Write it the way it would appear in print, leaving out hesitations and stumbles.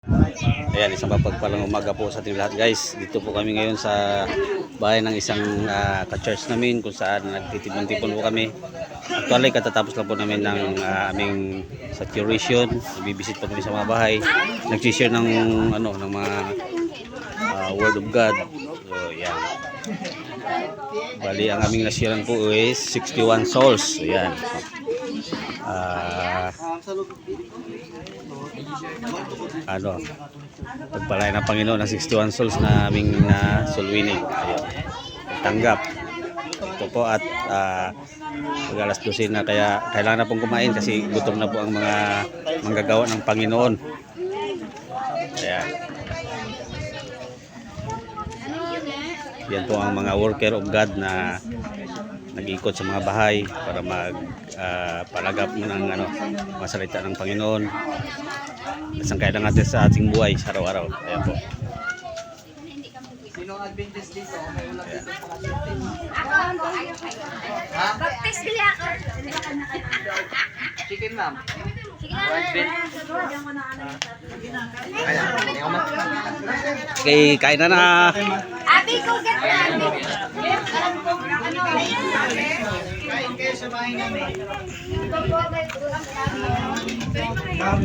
Ayan, isang mapagpalang umaga po sa ating lahat guys. Dito po kami ngayon sa bahay ng isang ka-church namin kung saan nagtitipon-tipon po kami. Actually, katatapos lang po namin ng aming saturation. Ibibisit po kami sa mga bahay. Nag-share ng, ng mga Word of God. So, ayan. Bali, ang aming nasyaran po is 61 souls. Ayan. Pagpalain ng Panginoon ng 61 souls na aming soul winning. Ayun. Tanggap. Ito po at mag-alas 12 na kaya kailangan na pong kumain kasi gutom na po ang mga manggagawa ng Panginoon. Ayan. Yan po ang mga worker of God na nag-iikot sa mga bahay para magpalagap ng masalita ng Panginoon. Nasangkailan natin sa ating buhay sa araw-araw. Ayan po. Sino ang Adventist dito? May ulat dito sa Baptist kaya ako. chicken, ma'am. Okay, kain na na. Abi ko ganda. Kain kayo sa bahay namin.